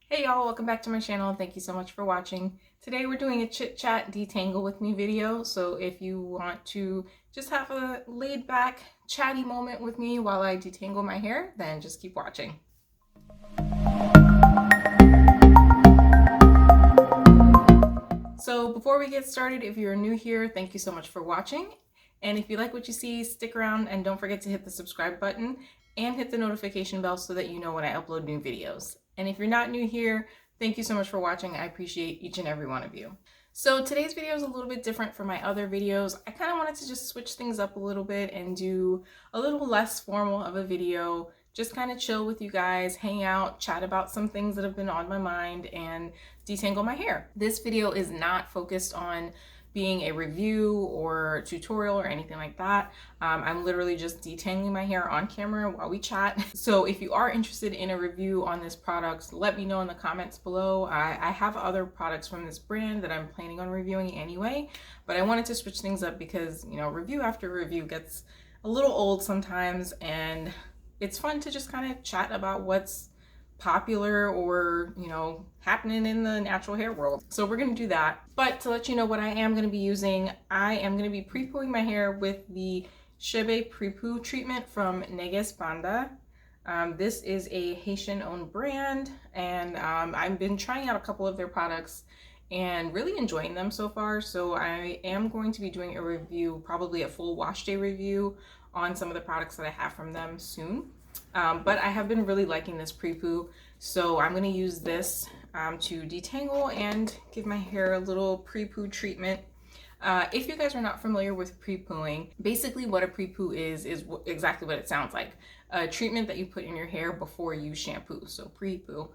Hey y'all, welcome back to my channel. Thank you so much for watching. Today we're doing a Chit Chat Detangle with me video. So if you want to just have a laid back chatty moment with me while I detangle my hair, then just keep watching. So before we get started, if you're new here, thank you so much for watching. And if you like what you see, stick around and don't forget to hit the subscribe button and hit the notification bell so that you know when I upload new videos. And if you're not new here, thank you so much for watching. I appreciate each and every one of you. So today's video is a little bit different from my other videos. I kind of wanted to just switch things up a little bit and do a little less formal of a video, just kind of chill with you guys, hang out, chat about some things that have been on my mind, and detangle my hair. This video is not focused on being a review or tutorial or anything like that. I'm literally just detangling my hair on camera while we chat. So if you are interested in a review on this product, let me know in the comments below. I have other products from this brand that I'm planning on reviewing anyway, but I wanted to switch things up because, you know, review after review gets a little old sometimes, and it's fun to just kind of chat about what's popular or, you know, happening in the natural hair world. So we're going to do that. But to let you know what I am going to be using, I am going to be pre-pooing my hair with the Chebe Prepoo treatment from Neges Banda. This is a Haitian owned brand, and I've been trying out a couple of their products and really enjoying them so far. So I am going to be doing a review, probably a full wash day review on some of the products that I have from them soon. But I have been really liking this pre-poo, so I'm going to use this to detangle and give my hair a little pre-poo treatment. If you guys are not familiar with pre-pooing, basically what a pre-poo is exactly what it sounds like. A treatment that you put in your hair before you shampoo, so pre-poo.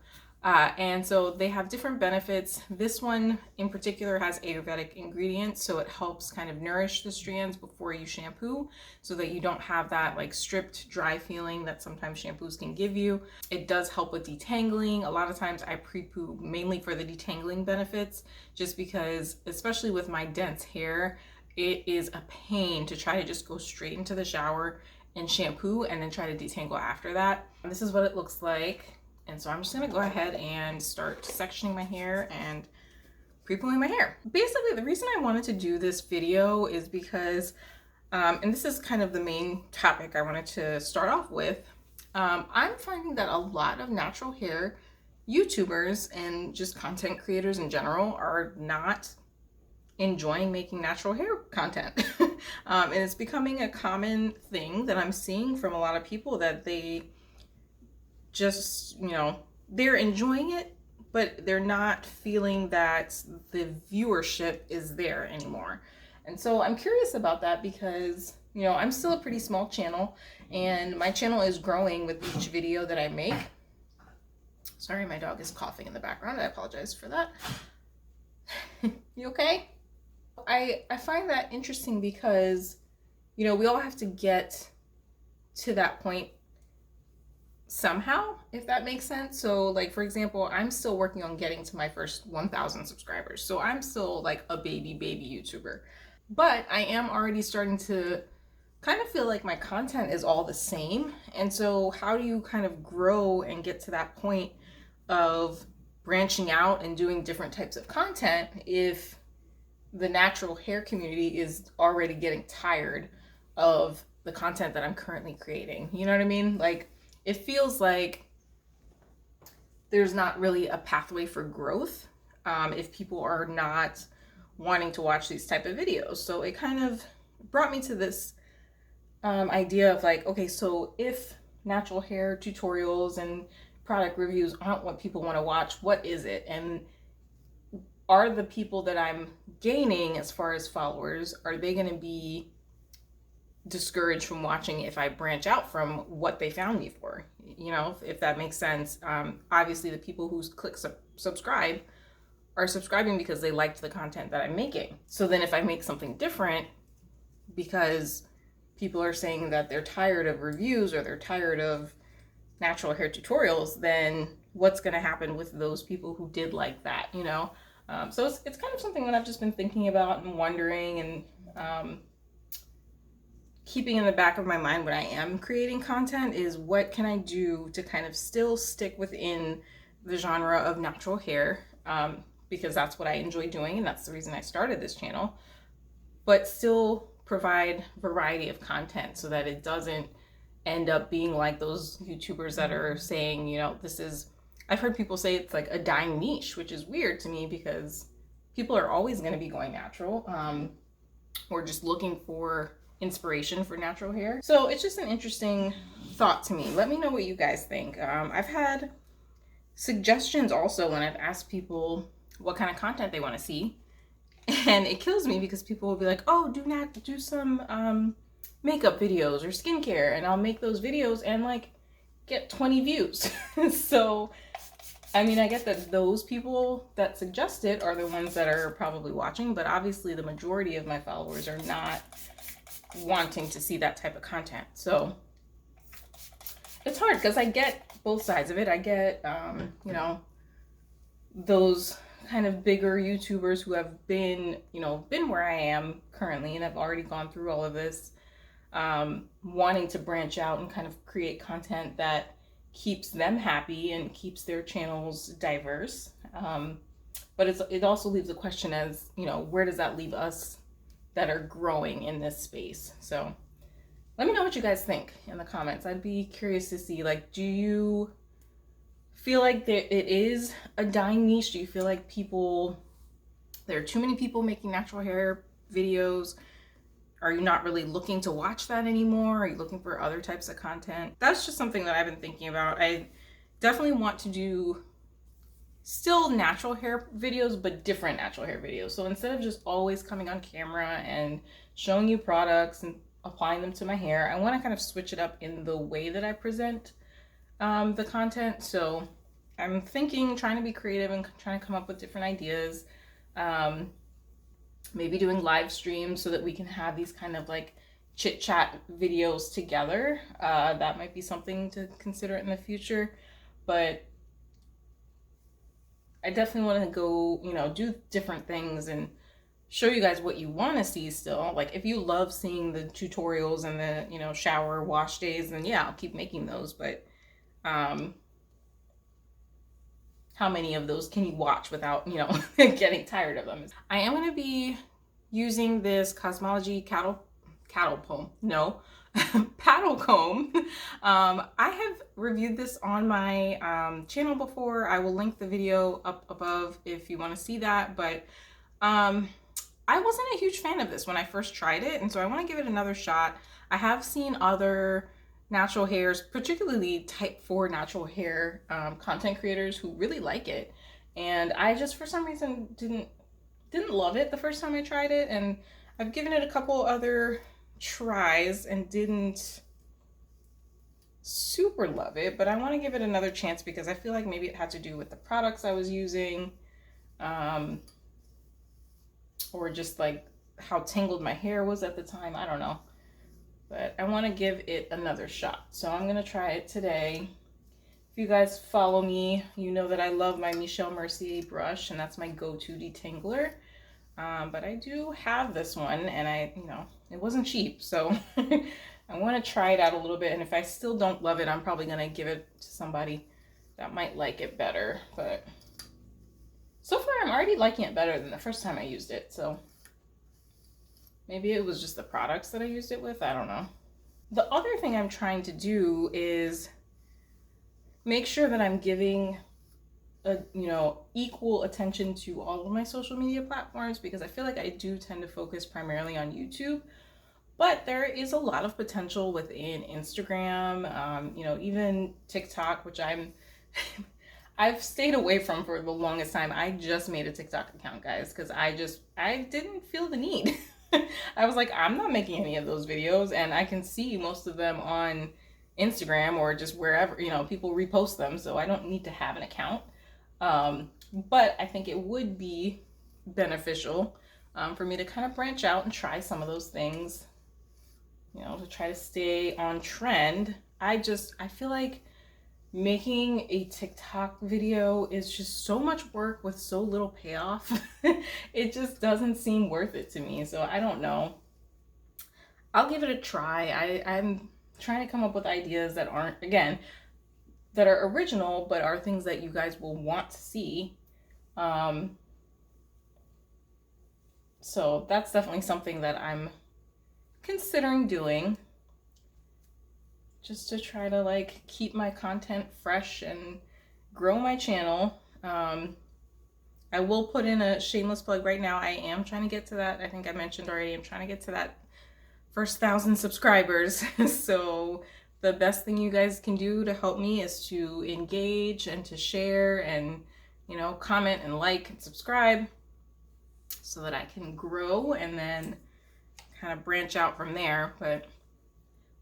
And so they have different benefits. This one in particular has Ayurvedic ingredients, so it helps kind of nourish the strands before you shampoo so that you don't have that like stripped, dry feeling that sometimes shampoos can give you. It does help with detangling. A lot of times I pre-poo mainly for the detangling benefits, just because, especially with my dense hair, it is a pain to try to just go straight into the shower and shampoo and then try to detangle after that. This is what it looks like. And so I'm just gonna go ahead and start sectioning my hair and pre-pooing my hair. Basically, the reason I wanted to do this video is because, and this is kind of the main topic I wanted to start off with, I'm finding that a lot of natural hair YouTubers and just content creators in general are not enjoying making natural hair content. And it's becoming a common thing that I'm seeing from a lot of people, that they just, you know, they're enjoying it, but they're not feeling that the viewership is there anymore. And so I'm curious about that because, you know, I'm still a pretty small channel and my channel is growing with each video that I make. Sorry, my dog is coughing in the background. I apologize for that. You okay? I find that interesting because, you know, we all have to get to that point somehow, if that makes sense. So like, for example, I'm still working on getting to my first 1,000 subscribers. So I'm still like a baby YouTuber, but I am already starting to kind of feel like my content is all the same. And so how do you kind of grow and get to that point of branching out and doing different types of content if the natural hair community is already getting tired of the content that I'm currently creating? You know what I mean? Like, it feels like there's not really a pathway for growth if people are not wanting to watch these type of videos. So it kind of brought me to this idea of like, okay, so if natural hair tutorials and product reviews aren't what people want to watch, what is it? And are the people that I'm gaining as far as followers, are they going to be discouraged from watching if I branch out from what they found me for? You know, if that makes sense. Obviously the people who click subscribe are subscribing because they liked the content that I'm making. So then if I make something different because people are saying that they're tired of reviews or they're tired of natural hair tutorials, then what's going to happen with those people who did like that, you know? So it's kind of something that I've just been thinking about and wondering, and keeping in the back of my mind when I am creating content is, what can I do to kind of still stick within the genre of natural hair, because that's what I enjoy doing and that's the reason I started this channel, but still provide variety of content so that it doesn't end up being like those YouTubers that are saying, you know, this is, I've heard people say it's like a dying niche, which is weird to me because people are always going to be going natural, or just looking for inspiration for natural hair. So it's just an interesting thought to me. Let me know what you guys think. I've had suggestions also when I've asked people what kind of content they want to see, and it kills me because people will be like, oh, do some makeup videos or skincare, and I'll make those videos and like get 20 views. So I mean, I get that those people that suggest it are the ones that are probably watching, but obviously the majority of my followers are not wanting to see that type of content. So it's hard because I get both sides of it. I get, you know, those kind of bigger YouTubers who have been, you know, been where I am currently and have already gone through all of this, wanting to branch out and kind of create content that keeps them happy and keeps their channels diverse. But it also leaves a question as, you know, where does that leave us that are growing in this space? So let me know what you guys think in the comments. I'd be curious to see, like, do you feel like it is a dying niche? Do you feel like there are too many people making natural hair videos? Are you not really looking to watch that anymore? Are you looking for other types of content? That's just something that I've been thinking about. I definitely want to do still natural hair videos, but different natural hair videos. So instead of just always coming on camera and showing you products and applying them to my hair, I want to kind of switch it up in the way that I present the content. So I'm thinking, trying to be creative and trying to come up with different ideas. Maybe doing live streams so that we can have these kind of like chit chat videos together. That might be something to consider in the future, but I definitely want to go, you know, do different things and show you guys what you want to see still. Like if you love seeing the tutorials and the, you know, shower wash days, then yeah, I'll keep making those. But how many of those can you watch without, you know, getting tired of them? I am going to be using this Cosmology paddle comb. I have reviewed this on my channel before. I will link the video up above if you want to see that, but I wasn't a huge fan of this when I first tried it, and so I want to give it another shot. I have seen other natural hairs, particularly type 4 natural hair content creators who really like it, and I just for some reason didn't love it the first time I tried it, and I've given it a couple other tries and didn't super love it, but I want to give it another chance because I feel like maybe it had to do with the products I was using, or just like how tangled my hair was at the time. I don't know. But I want to give it another shot. So I'm going to try it today. If you guys follow me, you know that I love my Michelle Mercier brush, and that's my go-to detangler. But I do have this one, and you know, it wasn't cheap. So I want to try it out a little bit. And if I still don't love it, I'm probably going to give it to somebody that might like it better. But so far, I'm already liking it better than the first time I used it. So maybe it was just the products that I used it with. I don't know. The other thing I'm trying to do is make sure that I'm giving equal attention to all of my social media platforms, because I feel like I do tend to focus primarily on YouTube, but there is a lot of potential within Instagram, even TikTok, which I've stayed away from for the longest time. I just made a TikTok account, guys, because I didn't feel the need. I was like, I'm not making any of those videos, and I can see most of them on Instagram or just wherever, people repost them, so I don't need to have an account. But I think it would be beneficial for me to kind of branch out and try some of those things, to try to stay on trend. I feel like making a TikTok video is just so much work with so little payoff. It just doesn't seem worth it to me. So I don't know. I'll give it a try. I'm trying to come up with ideas that aren't, again, that are original, but are things that you guys will want to see. So that's definitely something that I'm considering doing, just to try to like keep my content fresh and grow my channel. I will put in a shameless plug right now. I am trying to get to that. I think I mentioned already, I'm trying to get to that first 1,000 subscribers. So the best thing you guys can do to help me is to engage and to share and, you know, comment and like and subscribe so that I can grow and then kind of branch out from there. But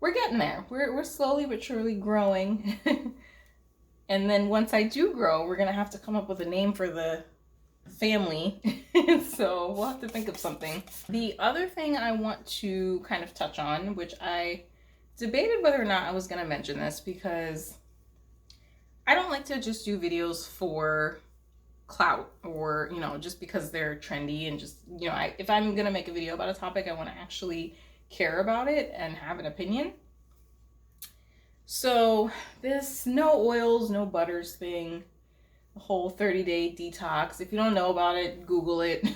we're getting there. We're slowly but surely growing. And then once I do grow, we're gonna have to come up with a name for the family. So we'll have to think of something. The other thing I want to kind of touch on, which I debated whether or not I was gonna mention this, because I don't like to just do videos for clout or, you know, just because they're trendy and just, you know, if I'm gonna make a video about a topic, I want to actually care about it and have an opinion. So this no oils, no butters thing, the whole 30-day detox, if you don't know about it, Google it.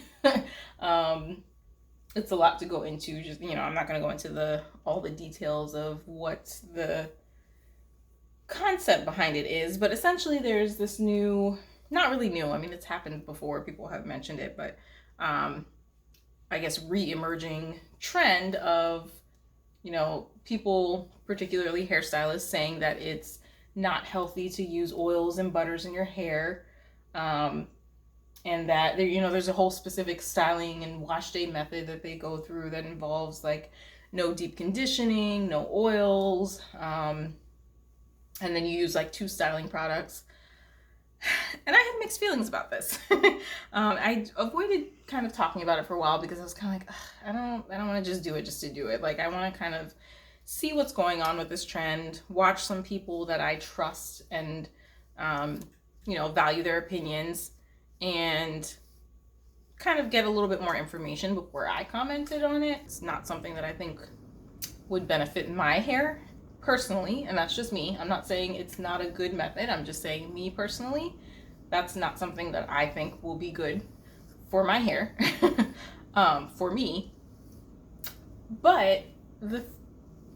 It's a lot to go into. Just, you know, I'm not going to go into all the details of what the concept behind it is, but essentially there's this new, not really new, I mean, it's happened before, people have mentioned it, but I guess re-emerging trend of, you know, people, particularly hairstylists, saying that it's not healthy to use oils and butters in your hair, and that there, you know, there's a whole specific styling and wash day method that they go through that involves like no deep conditioning, no oils, and then you use like 2 styling products. And I had mixed feelings about this. I avoided kind of talking about it for a while because I was kind of like, I don't want to just do it just to do it. Like, I want to kind of see what's going on with this trend, watch some people that I trust and, you know, value their opinions, and kind of get a little bit more information before I commented on it. It's not something that I think would benefit my hair personally, and that's just me. I'm not saying it's not a good method. I'm just saying, me personally, that's not something that I think will be good for my hair, for me. But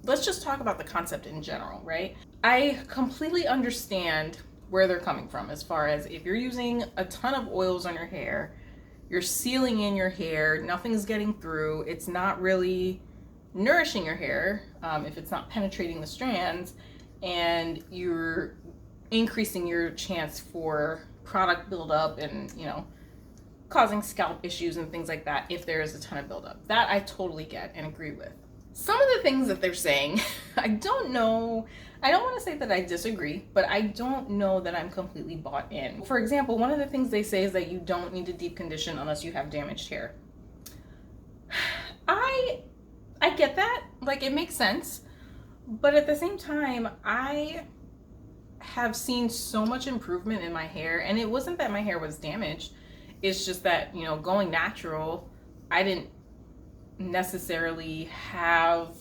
let's just talk about the concept in general, right? I completely understand where they're coming from, as far as if you're using a ton of oils on your hair, you're sealing in your hair, nothing's getting through, it's not really nourishing your hair, if it's not penetrating the strands, and you're increasing your chance for product buildup and, you know, causing scalp issues and things like that if there is a ton of buildup. That I totally get and agree with. Some of the things that they're saying, I don't know, I don't want to say that I disagree, but I don't know that I'm completely bought in. For example, one of the things they say is that you don't need to deep condition unless you have damaged hair. I get that, like, it makes sense, but at the same time, I have seen so much improvement in my hair, and it wasn't that my hair was damaged, it's just that, you know, going natural, I didn't necessarily have,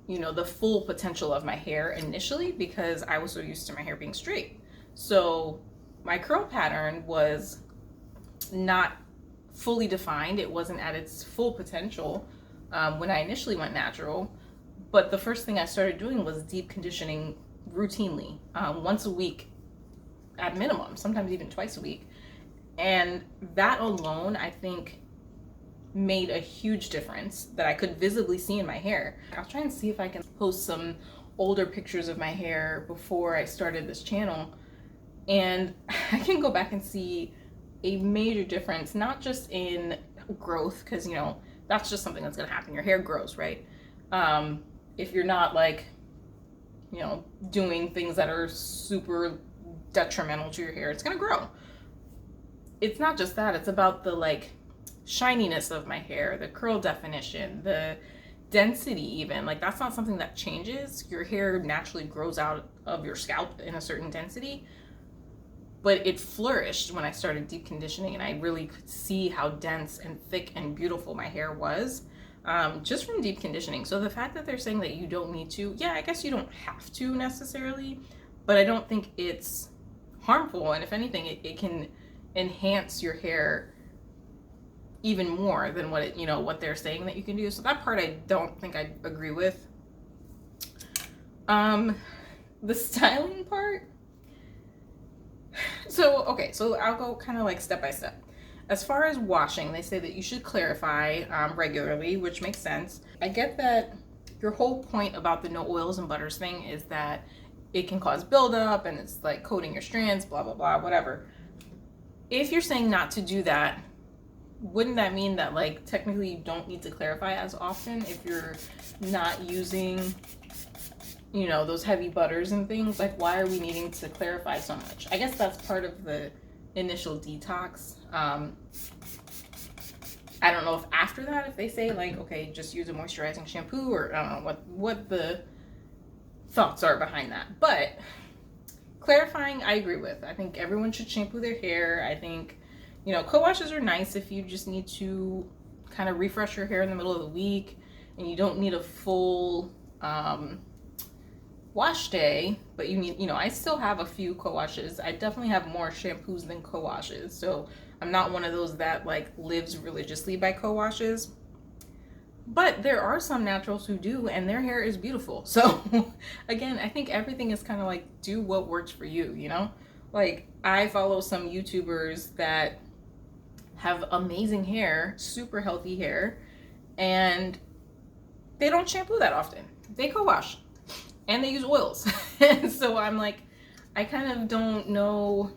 you know, the full potential of my hair initially, because I was so used to my hair being straight. So my curl pattern was not fully defined. It wasn't at its full potential when I initially went natural. But the first thing I started doing was deep conditioning routinely, once a week at minimum, sometimes even twice a week. And that alone, I think, made a huge difference that I could visibly see in my hair. I'll try and see if I can post some older pictures of my hair before I started this channel, and I can go back and see a major difference, not just in growth, because, you know, that's just something that's going to happen. Your hair grows, right? If you're not, like, you know, doing things that are super detrimental to your hair, it's going to grow. It's not just that, it's about the, like, shininess of my hair, the curl definition, the density even. Like, that's not something that changes. Your hair naturally grows out of your scalp in a certain density, but it flourished when I started deep conditioning, and I really could see how dense and thick and beautiful my hair was, just from deep conditioning. So the fact that they're saying that you don't need to, yeah, I guess you don't have to necessarily, but I don't think it's harmful. And if anything, it can enhance your hair even more than what it, what they're saying that you can do. So that part I don't think I agree with. The styling part. So, okay, so I'll go kind of like step by step. As far as washing, they say that you should clarify regularly, which makes sense. I get that your whole point about the no oils and butters thing is that it can cause buildup and it's like coating your strands, blah, blah, blah, whatever. If you're saying not to do that, wouldn't that mean that like technically you don't need to clarify as often if you're not using, those heavy butters and things? Like, why are we needing to clarify so much? I guess that's part of the initial detox. I don't know if after that, if they say like, okay, just use a moisturizing shampoo, or I don't know what the thoughts are behind that. But clarifying, I agree with. I think everyone should shampoo their hair. I think, co-washes are nice if you just need to kind of refresh your hair in the middle of the week and you don't need a full wash day, but you need, I still have a few co-washes. I definitely have more shampoos than co-washes. So I'm not one of those that like lives religiously by co-washes. But there are some naturals who do, and their hair is beautiful. So again, I think everything is kind of like, do what works for you, Like, I follow some YouTubers that have amazing hair, super healthy hair, and they don't shampoo that often. They co-wash and they use oils. And so I'm like, I kind of don't know,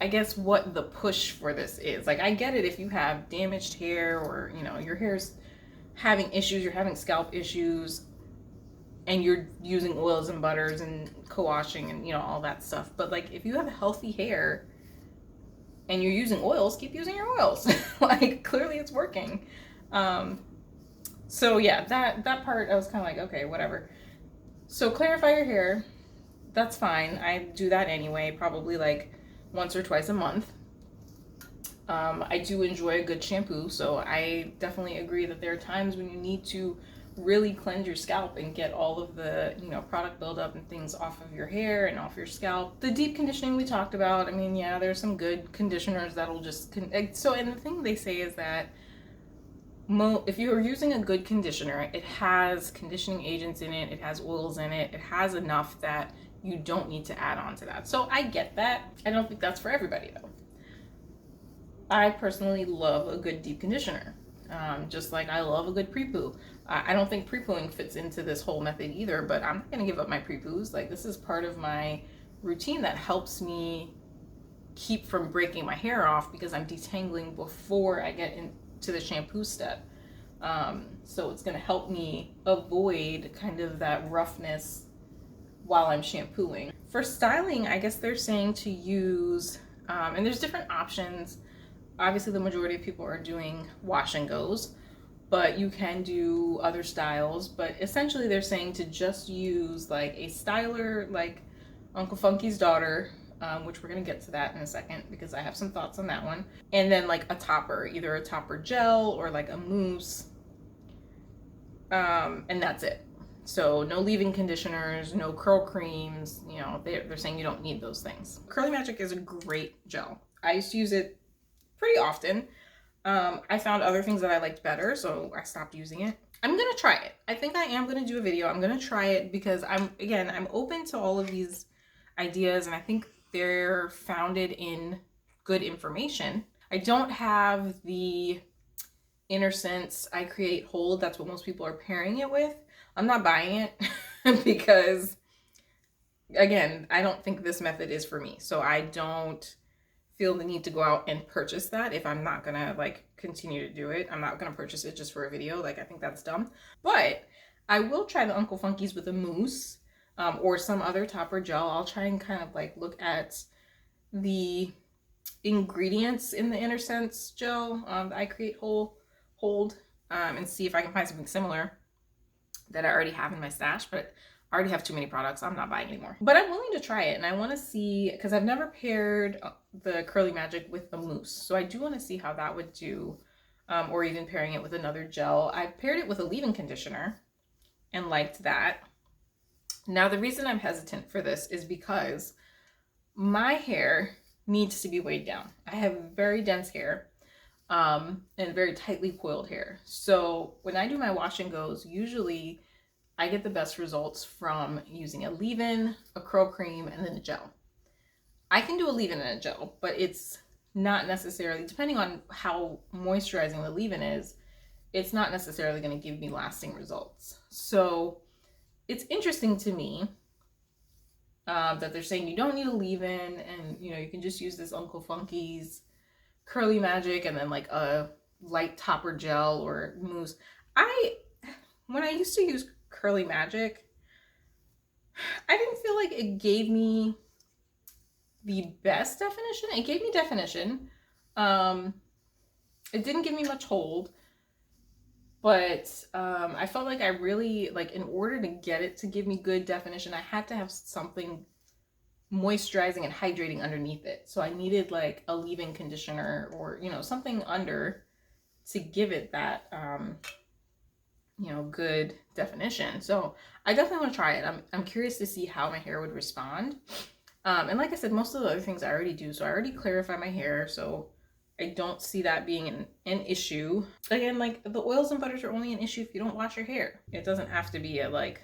I guess, what the push for this is. Like, I get it if you have damaged hair, or your hair's having issues, you're having scalp issues, and you're using oils and butters and co-washing and all that stuff. But like, if you have healthy hair and you're using oils, keep using your oils. Like, clearly it's working. So yeah, that part I was kind of like, okay, whatever. So clarify your hair, that's fine. I do that anyway, probably like once or twice a month. I do enjoy a good shampoo, so I definitely agree that there are times when you need to really cleanse your scalp and get all of the product buildup and things off of your hair and off your scalp. The deep conditioning we talked about, I mean, yeah, there's some good conditioners that'll just and the thing they say is that if you're using a good conditioner, it has conditioning agents in it, it has oils in it, it has enough that you don't need to add on to that. So I get that. I don't think that's for everybody though. I personally love a good deep conditioner, just like I love a good pre-poo. I don't think pre-pooing fits into this whole method either, but I'm not gonna give up my pre-poos. Like, this is part of my routine that helps me keep from breaking my hair off because I'm detangling before I get into the shampoo step. So it's gonna help me avoid kind of that roughness while I'm shampooing. For styling, I guess they're saying to use, and there's different options. Obviously the majority of people are doing wash and goes, but you can do other styles. But essentially they're saying to just use like a styler, like Uncle Funky's daughter, which we're gonna get to that in a second because I have some thoughts on that one. And then like a topper, either a topper gel or like a mousse, and that's it. So no leave-in conditioners, no curl creams, they're saying you don't need those things. Curly Magic is a great gel. I used to use it pretty often. I found other things that I liked better, so I stopped using it. I'm gonna try it. I think I am gonna do a video. I'm gonna try it because I'm open to all of these ideas, and I think they're founded in good information. I don't have the Inner Sense I Create Hold. That's what most people are pairing it with. I'm not buying it because, again, I don't think this method is for me. So I don't feel the need to go out and purchase that if I'm not gonna like continue to do it. I'm not gonna purchase it just for a video. Like, I think that's dumb. But I will try the Uncle Funky's with a mousse, or some other topper gel. I'll try and kind of like look at the ingredients in the Inner Sense gel, the I Create Hold, and see if I can find something similar that I already have in my stash. But I already have too many products. I'm not buying anymore. But I'm willing to try it, and I want to see, because I've never paired the Curly Magic with the mousse. So I do want to see how that would do, or even pairing it with another gel. I paired it with a leave-in conditioner and liked that. Now, the reason I'm hesitant for this is because my hair needs to be weighed down. I have very dense hair and very tightly coiled hair. So when I do my wash and goes, usually I get the best results from using a leave-in, a curl cream, and then a gel. I can do a leave-in and a gel, but it's not necessarily, depending on how moisturizing the leave-in is, it's not necessarily going to give me lasting results. So it's interesting to me that they're saying you don't need a leave-in, and you can just use this Uncle Funky's Curly Magic and then like a light topper gel or mousse. When I used to use Curly Magic, I didn't feel like it gave me the best definition. It gave me definition. It didn't give me much hold, but I felt like I really, like, in order to get it to give me good definition, I had to have something moisturizing and hydrating underneath it. So I needed like a leave-in conditioner or something under to give it that good definition. So I definitely want to try it. I'm curious to see how my hair would respond. And like I said, most of the other things I already do. So I already clarify my hair, so I don't see that being an issue. Again, like, the oils and butters are only an issue if you don't wash your hair. It doesn't have to be a like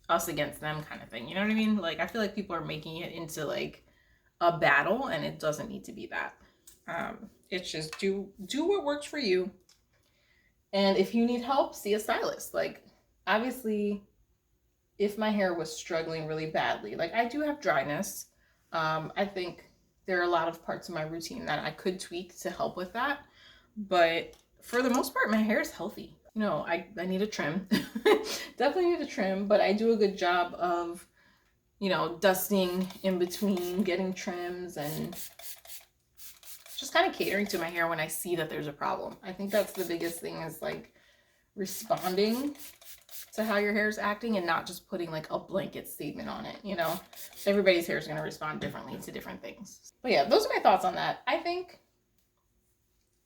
us against them kind of thing. You know what I mean? Like, I feel like people are making it into like a battle, and it doesn't need to be that. It's just do what works for you. And if you need help, see a stylist. Like, obviously, if my hair was struggling really badly, like, I do have dryness. I think there are a lot of parts of my routine that I could tweak to help with that. But for the most part, my hair is healthy. I need a trim. Definitely need a trim, but I do a good job of, dusting in between, getting trims, and just kind of catering to my hair when I see that there's a problem. I think that's the biggest thing, is like responding to how your hair is acting and not just putting like a blanket statement on it. Everybody's hair is going to respond differently to different things. But yeah, those are my thoughts on that. I think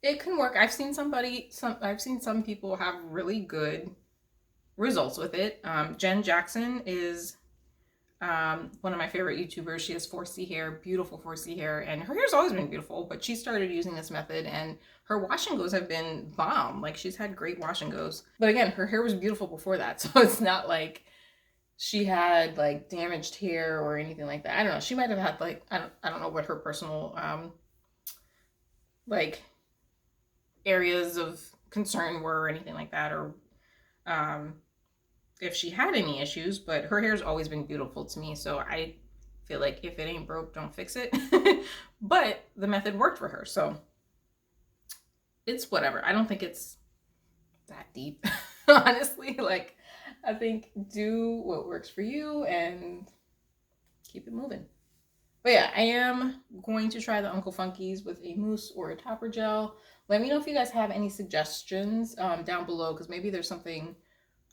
it can work. I've seen some people have really good results with it. Jen Jackson is one of my favorite YouTubers. She has 4C hair, beautiful 4C hair, and her hair's always been beautiful, but she started using this method and her wash and goes have been bomb. Like, she's had great wash and goes. But again, her hair was beautiful before that, so it's not like she had like damaged hair or anything like that. I don't know. She might have had like, I don't know what her personal like areas of concern were or anything like that, or if she had any issues, but her hair's always been beautiful to me. So I feel like if it ain't broke, don't fix it. But the method worked for her, so it's whatever. I don't think it's that deep, honestly. Like, I think do what works for you and keep it moving. But yeah, I am going to try the Uncle Funky's with a mousse or a topper gel. Let me know if you guys have any suggestions down below, because maybe there's something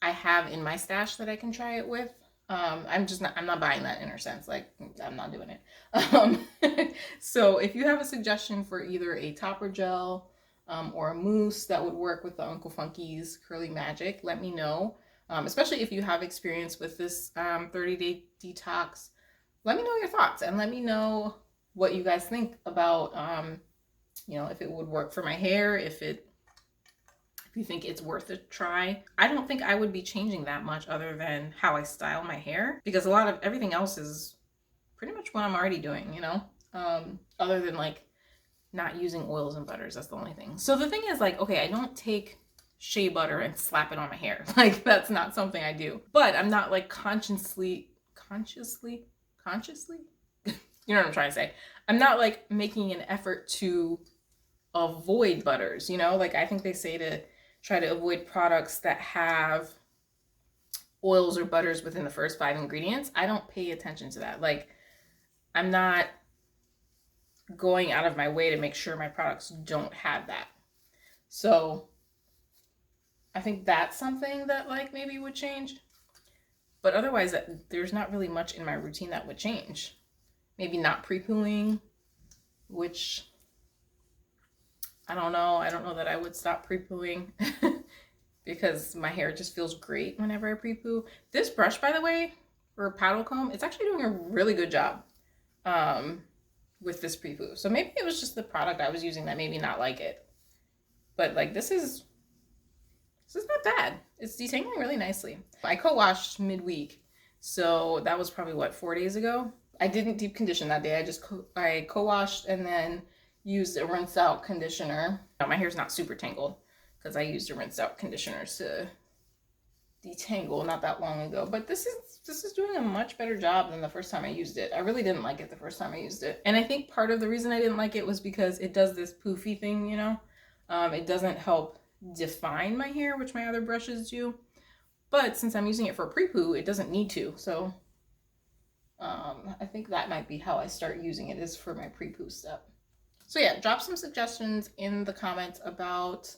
I have in my stash that I can try it with. I'm not buying that Inner Sense. Like, I'm not doing it. So if you have a suggestion for either a topper gel or a mousse that would work with the Uncle Funky's Curly Magic, let me know. Especially if you have experience with this 30-day detox. Let me know your thoughts, and let me know what you guys think about, if it would work for my hair, if you think it's worth a try. I don't think I would be changing that much other than how I style my hair, because a lot of everything else is pretty much what I'm already doing, other than like not using oils and butters. That's the only thing. So the thing is, like, okay, I don't take shea butter and slap it on my hair. Like, that's not something I do. But I'm not like consciously you know what I'm trying to say. I'm not like making an effort to avoid butters, like, I think they say to try to avoid products that have oils or butters within the first 5 ingredients. I don't pay attention to that. Like, I'm not going out of my way to make sure my products don't have that. So I think that's something that like maybe would change. But otherwise, there's not really much in my routine that would change. Maybe not pre-pooing, which I don't know. I don't know that I would stop pre-pooing because my hair just feels great whenever I pre-poo. This brush, by the way, or paddle comb, it's actually doing a really good job with this Prepoo. So maybe it was just the product I was using that made me not like it. But like this is not bad. It's detangling really nicely. I co-washed midweek, so that was probably what, 4 days ago. I didn't deep condition that day. I co-washed and then used a rinse out conditioner. My hair's not super tangled because I used a rinse out conditioner to detangle not that long ago. But this is doing a much better job than the first time I used it. I really didn't like it the first time I used it. And I think part of the reason I didn't like it was because it does this poofy thing, you know? It doesn't help define my hair, which my other brushes do. But since I'm using it for Prepoo, it doesn't need to. So I think that might be how I start using it, is for my Prepoo step. So yeah, drop some suggestions in the comments about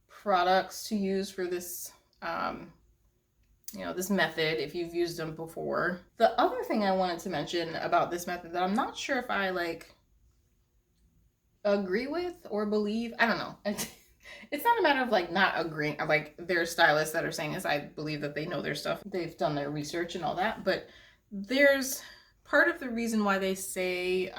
products to use for this, you know, this method, if you've used them before. The other thing I wanted to mention about this method that I'm not sure if I like agree with or believe, I don't know. It's not a matter of like not agreeing. Like, there are stylists that are saying this. I believe that they know their stuff. They've done their research and all that. But there's part of the reason why they say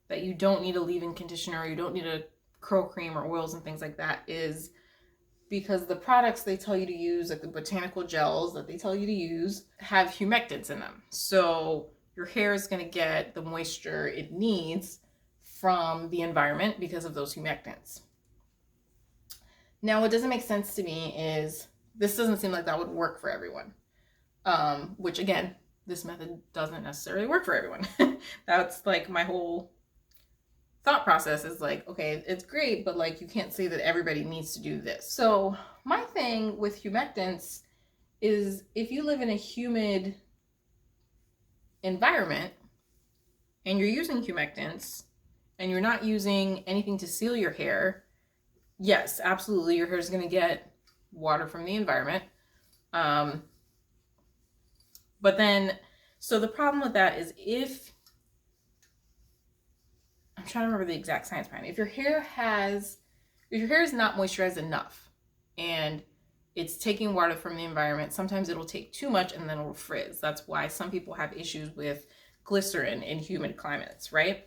that you don't need a leave-in conditioner, you don't need a curl cream or oils and things like that, is because the products they tell you to use, like the botanical gels that they tell you to use, have humectants in them. So your hair is going to get the moisture it needs from the environment because of those humectants. Now, what doesn't make sense to me is this doesn't seem like that would work for everyone. Which again, this method doesn't necessarily work for everyone. That's like my whole thought process, is like, okay, it's great, but like you can't say that everybody needs to do this. So my thing with humectants is, if you live in a humid environment and you're using humectants and you're not using anything to seal your hair, yes, absolutely, your hair is going to get water from the environment. But then, so the problem with that is, if, I'm trying to remember the exact science behind it. If your hair is not moisturized enough and it's taking water from the environment, sometimes it'll take too much and then it'll frizz. That's why some people have issues with glycerin in humid climates, right?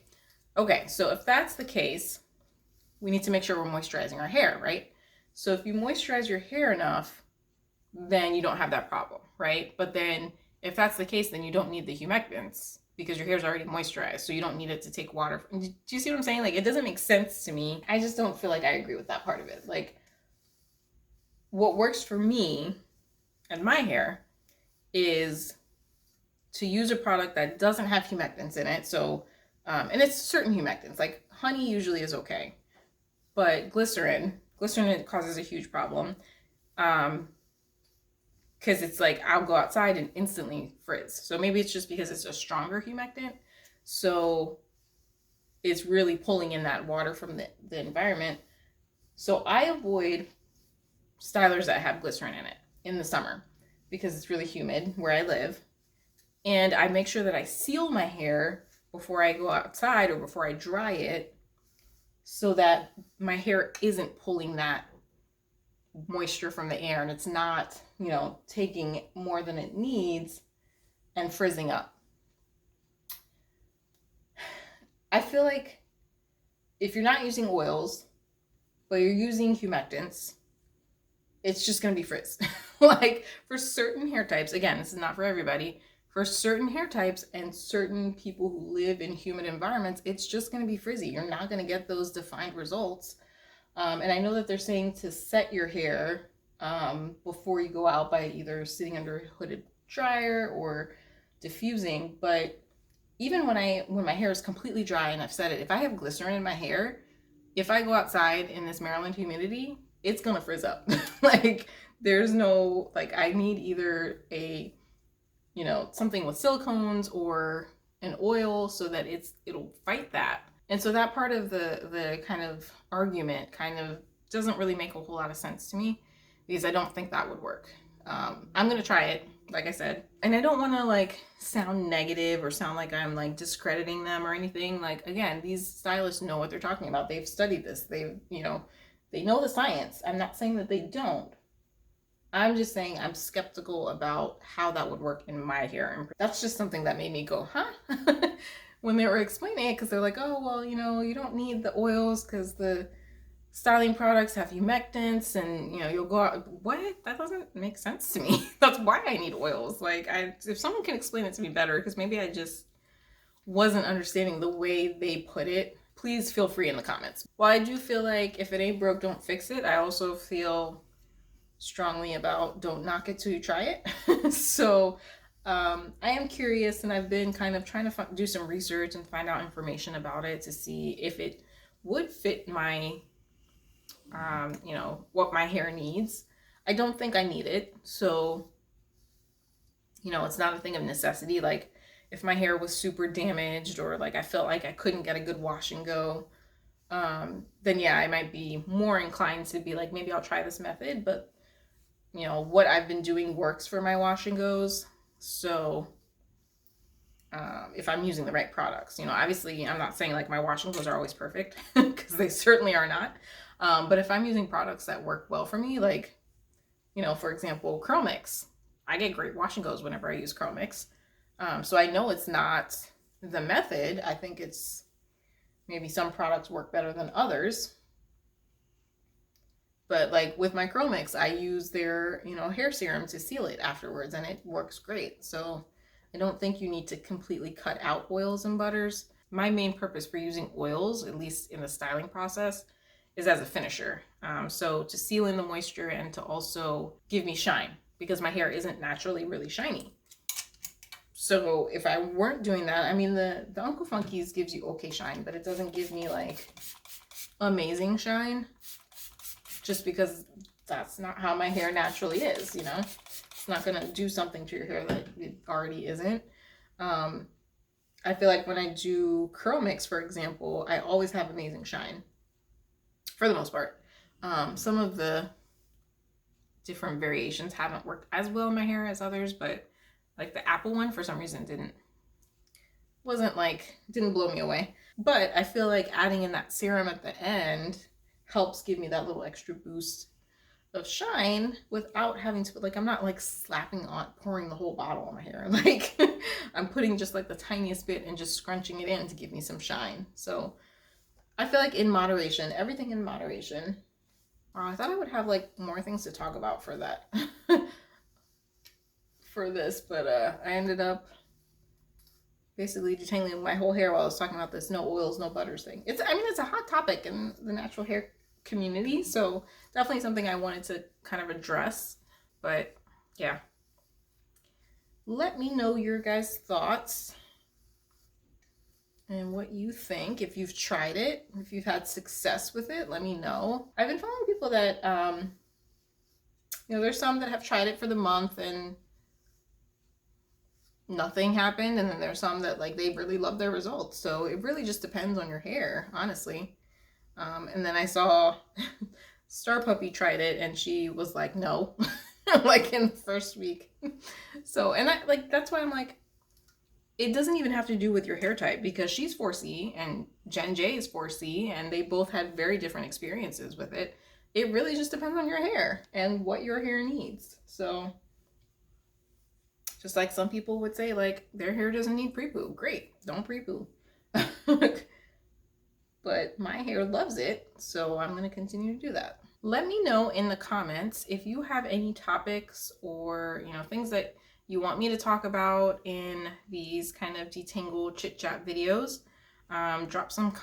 Okay, so if that's the case, we need to make sure we're moisturizing our hair, right? So if you moisturize your hair enough, then you don't have that problem, right? But then if that's the case, then you don't need the humectants because your hair's already moisturized, so you don't need it to take water. Do you see what I'm saying? Like, it doesn't make sense to me. I just don't feel like I agree with that part of it. Like, what works for me and my hair is to use a product that doesn't have humectants in it. So, and it's certain humectants, like honey usually is okay, but glycerin causes a huge problem. Because it's like, I'll go outside and instantly frizz. So maybe it's just because it's a stronger humectant. So it's really pulling in that water from the environment. So I avoid stylers that have glycerin in it in the summer because it's really humid where I live. And I make sure that I seal my hair before I go outside or before I dry it, so that my hair isn't pulling that moisture from the air and it's not, you know, taking more than it needs and frizzing up. I feel like if you're not using oils, but you're using humectants, it's just going to be frizz. Like, for certain hair types, again, this is not for everybody, for certain hair types and certain people who live in humid environments, it's just going to be frizzy. You're not going to get those defined results. And I know that they're saying to set your hair before you go out by either sitting under a hooded dryer or diffusing. But even when my hair is completely dry and I've set it, if I have glycerin in my hair, if I go outside in this Maryland humidity, it's gonna frizz up. Like, there's no, like, I need either a, you know, something with silicones or an oil so that it'll fight that. And so that part of the kind of argument kind of doesn't really make a whole lot of sense to me, because I don't think that would work. I'm going to try it, like I said. And I don't want to like sound negative or sound like I'm like discrediting them or anything. Like, again, these stylists know what they're talking about. They've studied this. They've, you know, they know the science. I'm not saying that they don't. I'm just saying I'm skeptical about how that would work in my hair. And that's just something that made me go, huh? When they were explaining it, because they're like, oh, well, you know, you don't need the oils because the styling products have humectants and, you know, you'll go out. What? That doesn't make sense to me. That's why I need oils. Like, if someone can explain it to me better, because maybe I just wasn't understanding the way they put it, please feel free in the comments. While I do feel like if it ain't broke, don't fix it, I also feel strongly about don't knock it till you try it. So I am curious, and I've been kind of trying to do some research and find out information about it to see if it would fit my, you know, what my hair needs. I don't think I need it. So, you know, it's not a thing of necessity. Like if my hair was super damaged or like I felt like I couldn't get a good wash and go, then yeah, I might be more inclined to be like, maybe I'll try this method. But you know, what I've been doing works for my wash and goes. So if I'm using the right products, you know, obviously I'm not saying like my wash and goes are always perfect because they certainly are not. But if I'm using products that work well for me, like, you know, for example, curl mix, I get great wash and goes whenever I use curl mix. So I know it's not the method. I think it's maybe some products work better than others. But like with my curl mix, I use their, you know, hair serum to seal it afterwards, and it works great. So I don't think you need to completely cut out oils and butters. My main purpose for using oils, at least in the styling process, is as a finisher. So to seal in the moisture and to also give me shine, because my hair isn't naturally really shiny. So if I weren't doing that, I mean, the Uncle Funky's gives you okay shine, but it doesn't give me like amazing shine. Just because that's not how my hair naturally is, you know? It's not gonna do something to your hair that it already isn't. I feel like when I do curl mix, for example, I always have amazing shine, for the most part. Some of the different variations haven't worked as well in my hair as others, but like the apple one, for some reason, didn't blow me away. But I feel like adding in that serum at the end helps give me that little extra boost of shine without having to, like, I'm not like slapping on, pouring the whole bottle on my hair. Like I'm putting just like the tiniest bit and just scrunching it in to give me some shine. So I feel like in moderation, everything in moderation. I thought I would have like more things to talk about for that, for this, but I ended up basically detangling my whole hair while I was talking about this no oils, no butters thing. It's, I mean, it's a hot topic in the natural hair community, so definitely something I wanted to kind of address. But yeah, let me know your guys' thoughts and what you think. If you've tried it, if you've had success with it, let me know. I've been following people that you know, there's some that have tried it for the month and nothing happened, and then there's some that like they really love their results. So it really just depends on your hair, honestly. And then I saw Star Puppy tried it and she was like, no, like in the first week. So, and I like, that's why I'm like, it doesn't even have to do with your hair type, because she's 4C and Jen J is 4C and they both had very different experiences with it. It really just depends on your hair and what your hair needs. So just like some people would say, like, their hair doesn't need pre-poo. Great, don't pre-poo. But my hair loves it, so I'm going to continue to do that. Let me know in the comments if you have any topics or, you know, things that you want me to talk about in these kind of detangle chit chat videos. Drop some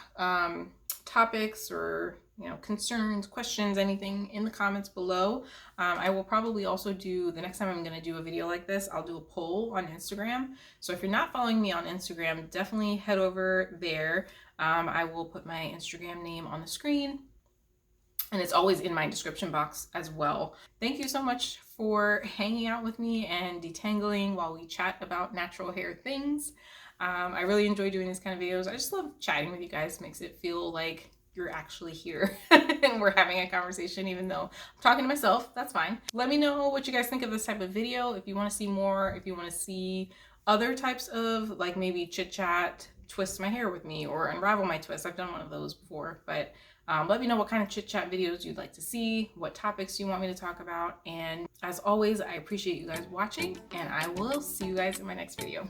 topics or, you know, concerns, questions, anything in the comments below. I will probably also do, the next time I'm going to do a video like this, I'll do a poll on Instagram. So if you're not following me on Instagram, definitely head over there. I will put my Instagram name on the screen, and it's always in my description box as well. Thank you so much for hanging out with me and detangling while we chat about natural hair things. I really enjoy doing these kind of videos. I just love chatting with you guys. It makes it feel like you're actually here and we're having a conversation, even though I'm talking to myself. That's fine. Let me know what you guys think of this type of video. If you want to see more, if you want to see other types of like maybe chit chat twist my hair with me or unravel my twist. I've done one of those before, but let me know what kind of chit chat videos you'd like to see, what topics you want me to talk about. And as always, I appreciate you guys watching, and I will see you guys in my next video.